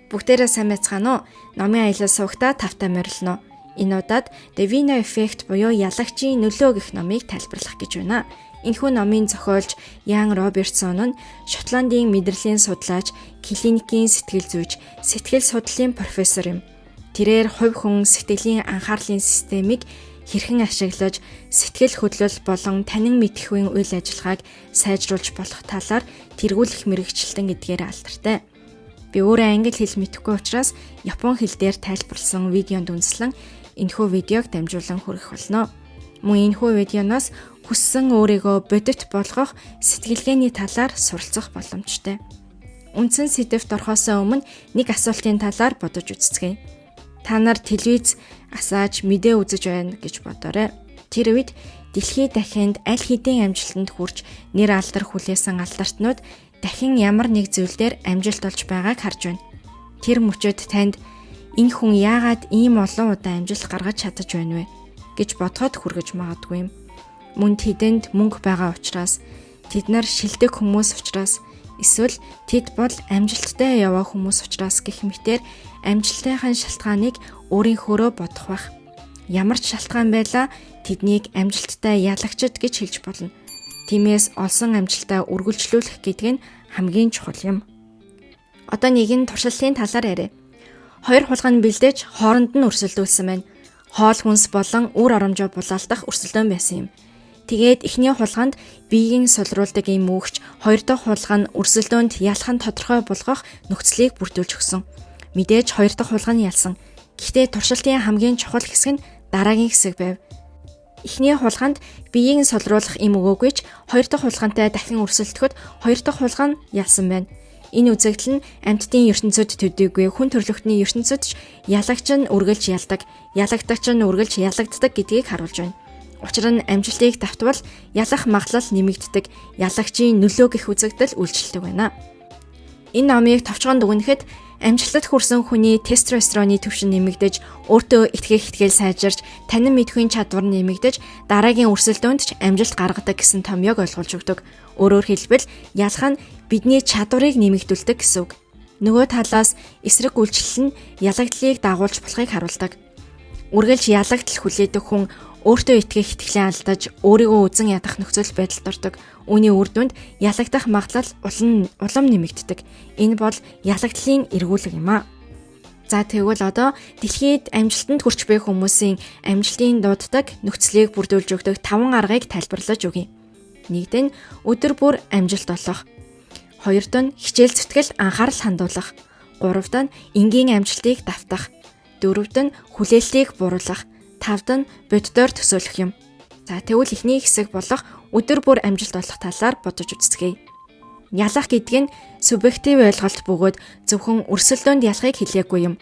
Бүгдээрээ сайн байцгаана уу? Номын аялал суугтаа тавтай морилно. Энэ удаад The Vino Effect буюу ялагчийн нөлөө гэх номыг тайлбарлах гэж байна. Энэхүү номын зохиолч Ян Робертсон нь Шотландын мэдрэлийн судлаач, клиникийн сэтгэл зүйч, сэтгэл судлалын профессор юм. Тэрээр хувь хүн сэтгэлийн анхаарлын системийг хэрхэн ашиглаж сэтгэл хөдлөл болон танин мэдрэхүйн үйл ажиллагааг сайжруулж болох талаар тэргүүлэх мэргэжилтэн гэдгээр алдартай. Би өөрөө англи хэл мэдэхгүй учраас япон хэл дээр тайлбарлсан видеонд үндэслэн энэхүү видеог дамжуулан хүргэх болно. Мөн энэхүү видеоноос хүссэн өөрийгөө бодит болгох сэтгэлгээний талаар суралцах боломжтой. Үндсэн сэдвт орохоос өмнө нэг асуултын талаар бодож үзцгээе. Та нар телевиз асааж мэдээ үзэж байна гэж бодоорой. Тэр үед дэлхийд дахинд аль хэдийн амжилтанд хүрч нэр алдар хүлээсэн алдартнууд дахин ямар нэг зүйлдер амжилт олж байгааг харж байна. Тэр мөчөд танд энэ хүн яагаад ийм олон удаа амжилт гаргаж чадаж байна вэ гэж бодоход хүргэж магадгүй юм. Мөн тэдэнд мөнгө байгаа учраас, тэд нар шилдэг хүмүүс учраас, эсвэл тэд бол амжилттай яваа хүмүүс учраас гэх мэтээр амжилтынхаа шалтгааныг өөрийнхөөрөө бодох байх. Ямар ч шалтгаан байлаа тэднийг амжилттай ялагчид гэж хэлж болно. Тиймээс олсон амжилтаа үргэлжлүүлэх гэдэг нь хамгийн чухал юм. Одоо нэгэн туршилтын талаар ярив. Хоёр хулгай нь бэлдэж хооронд нь өрсөлдүүлсэн байна. Хоол хүнс болон үр оромжоо булаалдах өрсөлдөөн байсан юм. Тэгээд эхний хулгайнд биеийн сулруулдаг юм үгч, хоёр дахь хулгай нь өрсөлдөөнд ялах нь тодорхой болгох нөхцөлийг бүрдүүлж өгсөн. Мэдээж хоёр дахь хулгай нь ялсан. Гэхдээ туршилтын хамгийн чухал хэсэг нь дараагийн хэсэг байв. Эхний хулгайнд биеийг солируулах юм өгөөгүй ч хоёр дахь хулгайнтай дахин өрсөлдөхөд хоёр дахь хулгай нь ялсан байна. Энэ үзэгдэл нь амьтдын ертөнцид төдийгүй хүн төрөлхтний ертөнцид ч ялагч нь үргэлж ялдаг, ялагдагч нь үргэлж ялагддаг гэдгийг харуулж байна. Учир нь амжилтыг давтвал ялах магадлал нэмэгддэг, ялагчийн нөлөө гэх үзэгдэл үйлчлдэг байна. Энэ номыг товчхон дүгнэхэд амжилтад хүрсэн хүний тестостероны түвшин нэмэгдэж, өөртөө итгэх итгэл сайжирч, танин мэдхийн чадвар нэмэгдэж, дараагийн өрсөлдөөнд ч амжилт гаргадаг гэсэн томьёог ойлгуулж өгдөг. Өөрөөр хэлбэл, ялах нь бидний чадварыг нэмэгдүүлдэг гэсэн үг. Нөгөө талаас эсрэг үйлчлэл нь ялагдлыг дагуулж болохыг харуулдаг. Үргэлж ялагдал хүлээдэг хүн өөртөө итгэх итгэлээ алдаж, өөрийгөө үзен ядах нөхцөл байдалд ордог. Үүний үр дүнд ялагдах магадлал улам нэмэгддэг. Энэ бол ялагдлын эргүүлэг юм а. За тэгвэл одоо дэлхийд амжилтанд хүрч буй хүмүүсийн амжилтын дууддаг нөхцөлийг бүрдүүлж өгдөг 5 аргыг тайлбарлаж өгье. Нэгд нь өдөр бүр амжилт олох. Хоёрд нь хичээл зүтгэл анхаарал хандуулах. Гуравд нь энгийн амжилтыг давтах. Дөрөвд нь хүлээлтийг бууруулах. Тавд нь боддоор төсөөлөх юм. За тэгвэл эхний хэсэг болох өдөр бүр амжилт олох талаар бодож үзцгээе. Ялах гэдэг нь субъектив ойлголт бөгөөд зөвхөн өрсөлдөөнд ялахыг хэлээгүй юм.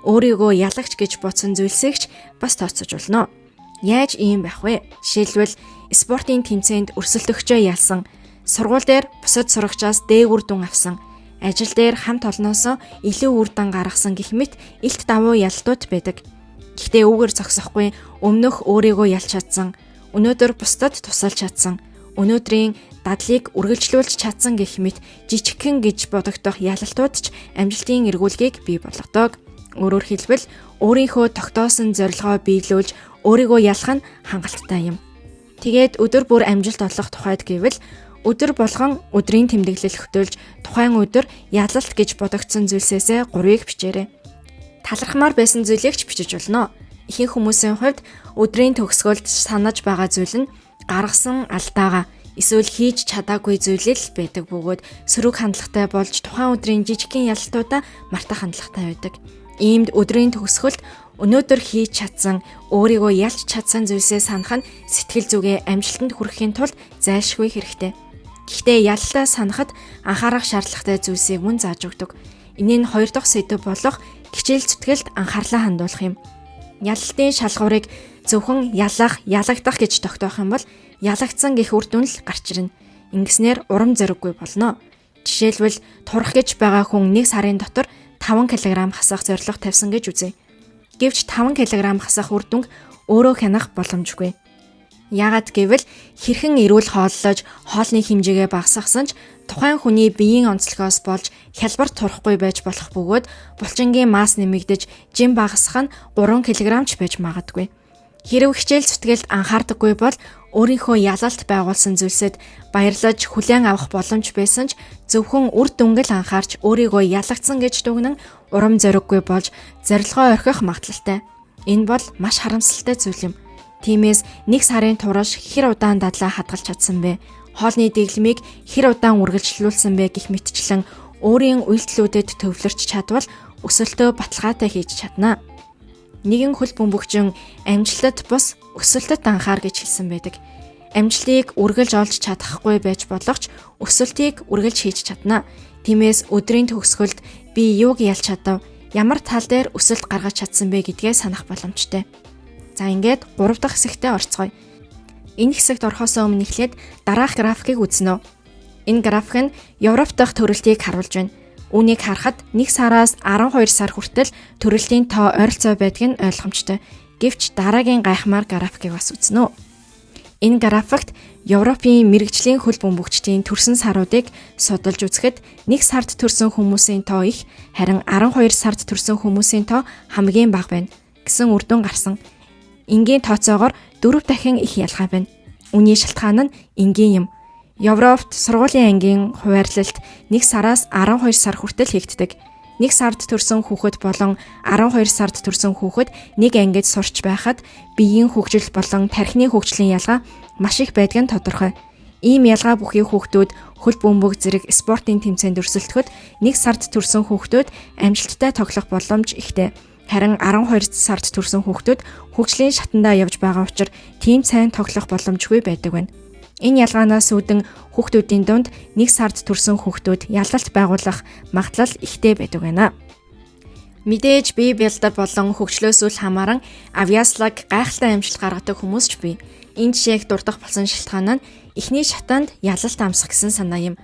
Өөрийгөө ялагч гэж бодсон зүйлсийг ч бас тооцож болно. Яаж ийм байх вэ? Жишээлбэл спортын тэмцээнд өрсөлдөгчөө ялсан, сургууль дээр бусад сурагчаас дээгүүр дүн авсан, ажил дээр хамт олноосоо илүү үр дан гаргасан гэх мэт илт давуу ялтууд байдаг. Гэхдээ үүгээр зогсохгүй өмнөх өөрийгөө ялж чадсан, өнөөдөр бусдад тусалж чадсан, өнөөдрийн дадлыг үргэлжлүүлж чадсан гэх мэт жижигхэн гэж бодогдох ялалтууд ч амжилтын эргүүлгийг бий болгодог. Өөрөөр хэлбэл өөрийнхөө тогтоосон зорилгоо биелүүлж өөрийгөө ялах нь хангалттай юм. Тэгээд өдөр бүр амжилт олох тухайд гэвэл өдөр болгон өдрийн тэмдэглэл хөтөлж тухайн өдөр ялалт гэж бодогдсон зүйлсээсээ 3-ыг бичээрэй. Талархмаар байсан зүйлийг ч бичиж болно. Ихэнх хүмүүсийн хувьд өдрийн төгсгөлд санаж байгаа зүйл нь гаргасан алдаагаа эсвэл хийж чадаагүй зүйлэл байдаг бөгөөд сөрөг хандлагатай болж тухайн өдрийн жижигхэн ялалтуудаа мартах хандлагатай байдаг. Иймд өдрийн төгсгөлд өнөөдөр хийж чадсан, өөрийгөө ялж чадсан зүйлсээ санах нь сэтгэл зүгээ амжилтанд хүрэхийн тулд зайлшгүй хэрэгтэй. Гэхдээ ялалтаа санахад анхаарах шаардлагатай зүйлсийг мөн зааж өгдөг. Энэ нь хоёр дахь сэдэв болох хичээл зүтгэлд анхаарлаа хандуулах юм. Ялалтын шалгуурыг зөвхөн ялах, ялагдах гэж тогтоох юм бол ялагдсан гэх үр дүн л гарч ирнэ. Ингэснээр урам зориггүй болно. Жишээлбэл турах гэж байгаа хүн 1 сарын дотор 5 кг хасах зорилго тавьсан гэж үзье. Гэвч 5 кг хасах үр дүнг өөрөө хянах боломжгүй. Яагаад гэвэл хэрхэн эрүүл хооллож хоолны хэмжээгээ багасгасан ч тухайн хүний биеийн онцлогоос болж хялбар турахгүй байж болох бөгөөд булчингийн масс нэмэгдэж жим багасгах нь 3 кг ч байж магадгүй. Хэрв хичээл зүтгэлд анхаардаггүй бол өөрийнхөө ялалт байгуулсан зүйлсэд баярлаж хүлээн авах боломж байсан ч зөвхөн үр дүнгэл анхаарч өөрийгөө ялагдсан гэж дүгнэн урам зориггүй болж зорилгоо орхих магадлалтай. Энэ бол маш харамсалтай зүйл юм. Тиймээс нэг сарын турш хэр удаан дадлаа хадгалж чадсан бэ? Хоолны дэглэмийг хэр удаан үргэлжлүүлсэн бэ гэх мэтчлэн өөрийн үйлдэлүүдэд төвлөрч чадвал өсөлтөө баталгаатай хийж чадна. Нэгэн хөл бөмбөгчин амжилтад бус өсөлтөд анхаар гэж хэлсэн байдаг. Амжилтыг үргэлж олж чадахгүй байж болох ч өсөлтийг үргэлж хийж чадна. Тиймээс өдрийн төгсгөлд би юуг ялж чадав? Ямар тал дээр өсөлт гаргаж чадсан бэ гэдгээ санах боломжтой. За ингээд 3 дахь хэсэгтээ орцгоё. Энэ хэсэгт орохоос өмнө эхлээд дараах графикийг үзнэ. Энэ график нь Европ дахь төрөлтийг харуулж байна. Үүнийг харахад 1 сараас 12 сар хүртэл төрөлтийн тоо ойролцоо байдаг нь ойлгомжтой. Гэвч дараагийн гайхамшиг графикийг бас үзнэ. Энэ графикт Европын мэрэгжлийн хөл бөмбөгчдийн төрсөн саруудыг судалж үзэхэд 1 сард төрсөн хүмүүсийн тоо их, харин 12 сард төрсөн хүмүүсийн тоо хамгийн бага байна гэсэн үр дүн гарсан. Энгийн тооцоогоор 4 дахин их ялгаа байна. Үүний шалтгаан нь энгийн юм. Европт сургуулийн ангийн хуваарлалт 1 сараас 12 сар хүртэл хийгддэг. 1 сард төрсэн хүүхэд болон 12 сард төрсэн хүүхэд нэг ангид сурч байхад биеийн хөгжил болон тархины хөгжлийн ялгаа маш их байдаг нь тодорхой. Ийм ялгаа бүхий хүүхдүүд хөл бөмбөг зэрэг спортын тэмцээнд өрсөлдөхөд 1 сард төрсэн хүүхдүүд амжилттай тоглох боломж ихтэй. Харин 12 сард төрсэн хүүхдүүд хөгжлийн шатандаа явж байгаа учраас тийм сайн тоглох боломжгүй байдаг байна. Энэ ялгаанаас үүдэн хүүхдүүдийн дунд 1 сард төрсэн хүүхдүүд ялалт байгуулах магадлал ихтэй байдаг байна. Мэдээж бие бэлдэр болон хөгжлөөс үл хамааран авиаслаг гайхалтай амжилт гаргадаг хүмүүс ч бий. Энэ жишээг дурдах болсон шалтгаан нь эхний шатанд ялалт амсах гэсэн санаа юм.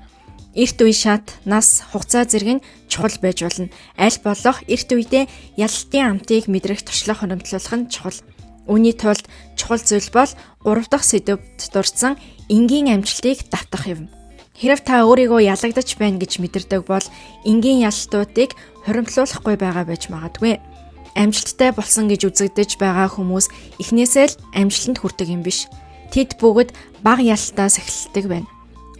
Эрт үе шат, нас, хугацаа зэрэг нь чухал байж болно. Аль болох эрт үедээ ялалтын амтыг мэдрэх туршлага хөнөмтлөх нь чухал. Үүний тулд чухал зүйл бол 3 дахь сэдвэд дурдсан энгийн амжилтыг давтах юм. Хэрв та өөрийгөө ялагдаж байна гэж мэдэрдэг бол энгийн ялалтуудыг хуримтлуулахгүй байгаа байж магадгүй. Амжилттай болсон гэж үзэгдэж байгаа хүмүүс эхнээсээ л амжилтанд хүрдэг юм биш. Тэд бүгд бага ялалтаас эхэлдэг байна.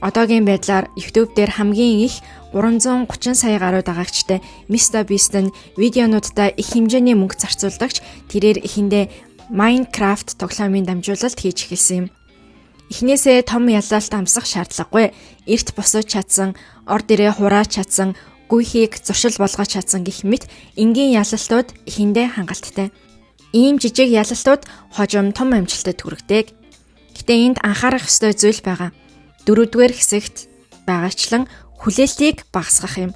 Одоогийн байдлаар YouTube дээр хамгийн их 330 сая гаруй дагагчтай MrBeast нь видеонуудаа их хэмжээний мөнгө зарцуулдагч тэрээр эхэндээ Minecraft тоглоомын дамжуулалт хийж эхэлсэн юм. Эхнээсээ том ялалт амсах шаардлагагүй. Эрт босож чадсан, ор дээрээ хураач чадсан, гүйхийг зуршил болгож чадсан гэх мэт энгийн ялалтууд эхэндээ хангалттай. Ийм жижиг ялалтууд хожим том амжилтад хүргэдэг. Гэтэ энд анхаарах ёстой зүйл байгаа. 4-р хэсэгт байгаачлан хүлээлтийг багасгах юм.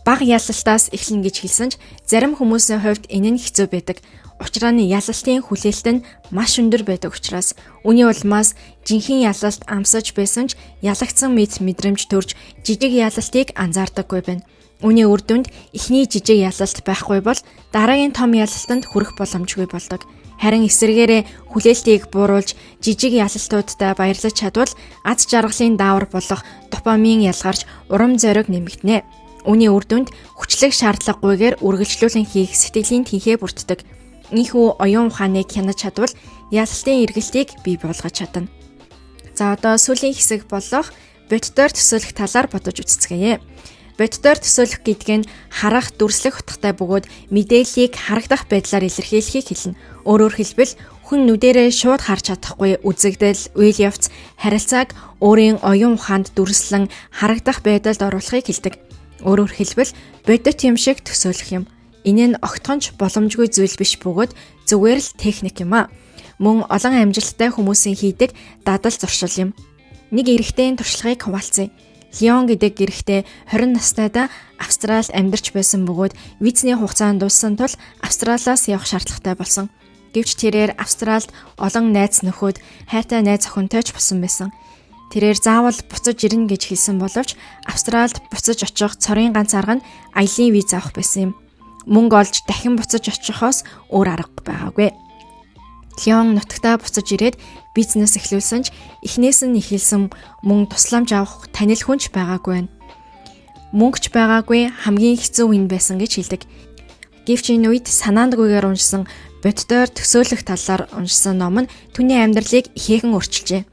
Бага ялалтаас эхлэн гэж хэлсэн ч зарим хүмүүсийн хувьд энэ нь хэцүү байдаг. Учир нь ялалтын хүлээлт нь маш өндөр байдаг учраас үүний улмаас жинхэнэ ялалт амсаж байсан ч ялагдсан мэдрэмж төрж жижиг ялалтыг анзаардаггүй байна. Үүний үр дүнд эхний жижиг ялалт байхгүй бол дараагийн том ялалтанд хүрэх боломжгүй болдог. Харин эсвэргээрээ хүлээлтийг бууруулж жижиг ялалтуудтай баярлаж чадвал аз жаргалын даавар болох допамин ялгарч урам зориг нэмэгдэнэ. Үүний үр дүнд хүчлэх шаардлагагүйгээр үргэлжлүүлэн хийх сэтгэлийн тэнхээ бүрддэг. Ийхүү оюун ухааныг хянаж чадвал ялалтын эргэлтийг бий болгож чадна. За одоо сүүлийн хэсэг болох боддоор төсөөлөх талаар бодож үзцгээе. Боддоор төсөөлөх гэдэг нь харах, дүрслэх утгатай бөгөөд мэдээллийг харагдах байдлаар илэрхийлэхийг хэлнэ. Өөрөөр хэлбэл хүн нүдэрээ шууд харж чадахгүй үзэгдэл, үйл явц, харилцааг өөрийн оюун ухаанд дүрслэн харагдах байдалд оруулахыг хэлдэг. Өөрөөр хэлбэл бодит юм шиг төсөөлөх юм. Энэ нь огтхонч боломжгүй зүйл биш бөгөөд зүгээр л техник юм а. Мөн олон амжилттай хүмүүсийн хийдэг дадал зуршил юм. Нэг эрэгтэйн туршлагыг хуваалцъя. Леон гэдэг эрэгтэй 20 настайдаа Австралид амьдарч байсан бөгөөд визний хугацаа дууссан тул Австралиас явах шаардлагатай болсон. Гэвч тэрээр Австралид олон найз нөхөд, хайртай найз охинтой ч болсон байсан. Тэрээр заавал буцаж ирнэ гэж хэлсэн боловч Австралид буцаж очих цорын ганц арга нь аялын виз авах байсан юм. Мөнгө олж дахин буцаж очихоос өөр арга байгаагүй. Леон нутагтаа буцаж ирээд бизнес эхлүүлсэн ч эхнээс нь ихэлсэн мөн тусламж авах танил хүнч байгаагүй байна. Мөнгөч байгаагүй хамгийн хэцүү үе байсан гэж хэлдэг. Гэвч энэ үед санаандгүйгээр уншсан боддоор төсөөлөх талаар уншсан ном нь түүний амьдралыг ихээхэн өөрчилжээ.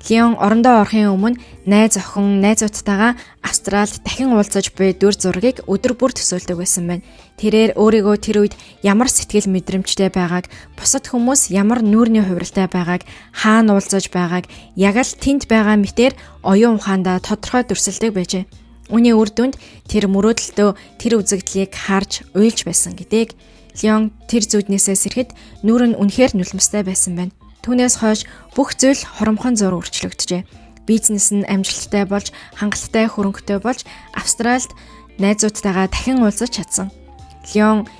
Леон орондоо орохын өмнө найз охин, найзуудтайгаа Австралид дахин уулзаж буй дүр зургийг өдөр бүр төсөөлдөг байсан байна. Тэрээр өөрийгөө тэр үед ямар сэтгэл мэдрэмжтэй байгааг, бусад хүмүүс ямар нүүрний хувиралтай байгааг, хаана уулзаж байгааг яг л тэнд байгаа мэтээр оюун ухаандаа тодорхой дүрсэлдэг байжээ. Үүний үр дүнд тэр мөрөөдөлтөө тэр үзэгдлийг харж уйлж байсан гэдэг. Леон тэр зүуднээсээ сэрэхэд нүүр нь үнэхээр нулимстай байсан байна. Түүнээс хойш бүх зүйл хоромхон зур өөрчлөгдөжээ. Бизнес нь амжилттай болж, хангалттай хөрөнгөтэй болж, Австралид найзуудтайгаа дахин уулзаж чадсан. Леон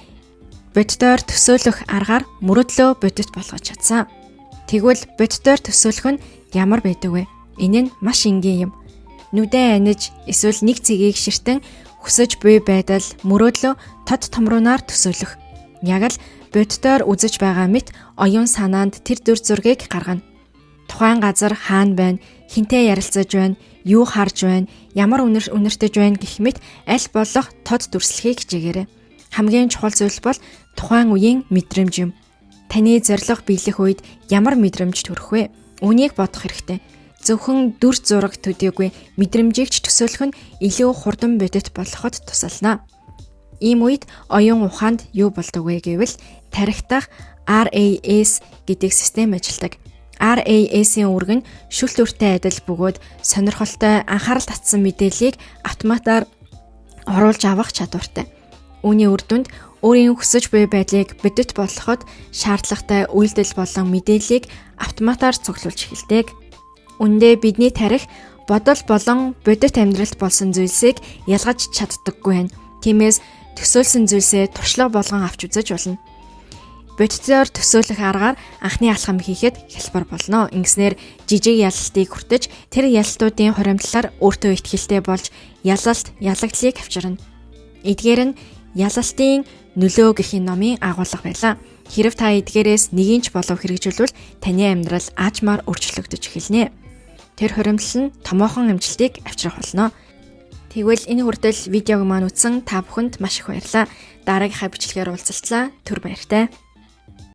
боддоор төсөөлөх аргаар мөрөөдлөө бодит болгож чадсан. Тэгвэл боддоор төсөөлөх нь ямар байдаг вэ? Энэ нь маш энгийн юм. Нүдэн аниж эсвэл нэг цэгийг ширтэн хүсэж буй байдал мөрөөдлөө тод томруунаар төсөөлөх. Яг л боддоор үзэж байгаа мэт оюун санаанд тэр дүр зургийг гаргана. Тухайн газар хаана байна, хинтээ ярилцаж байна, юу харж байна, ямар үнэртэж байна гэх мэт аль болох тод дүрслэхийг хичээгээрэй. Хамгийн чухал зүйл бол тухайн үеийн мэдрэмж юм. Таны зорилго биелэх үед ямар мэдрэмж төрөх вэ? Үнийг бодох хэрэгтэй. Зөвхөн дүр зураг төдийгүй мэдрэмжийг ч төсөөлөх нь илүү хурдан бодит болоход тусална. Ийм үед оюун ухаанд юу болдог вэ гэвэл тархитах RAS гэдэг систем ажилладаг. RAS-ийн үүрэг нь шүлт үртэй адил бөгөөд сонирхолтой анхаарал татсан мэдээллийг автоматар оруулж авах чадвартай. Үүний үр дүнд өөрийн хүсэж буй байдлыг бодит болгоход шаардлагатай үйлдэл болон мэдээллийг автоматар цуглуулж эхэлдэг. Үндэ бидний тарих бодол болон бодит амьдралд болсон зүйлсийг ялгаж чаддаггүй байна. Тиймээс төсөөлсөн зүйлсээ туршлага болгон авч үзэж болно. Бодитоор төсөөлөх аргаар анхны алхам хийхэд хялбар болно. Ингэснээр жижиг ялалтыг хүртэж тэр ялалтуудын хуримтлалаар өөртөө ихтгэлтэй болж ялагдлыг авчирна. Эдгээр нь ялалтын нөлөө гэх номын агуулга байлаа. Хэрв та эдгээрээс нэгийг ч болов хэрэгжүүлвэл таны амьдрал аажмаар өөрчлөгдөж эхэлнэ. Тэр хуримтлал нь томоохон амжилтыг авчрах болно. Тэгвэл энэ хүртэл видеог маань үзсэн та бүхэнд маш их баярлалаа. Дараагийнхаа бичлэгээр уулзалтлаа. Түр баяртай.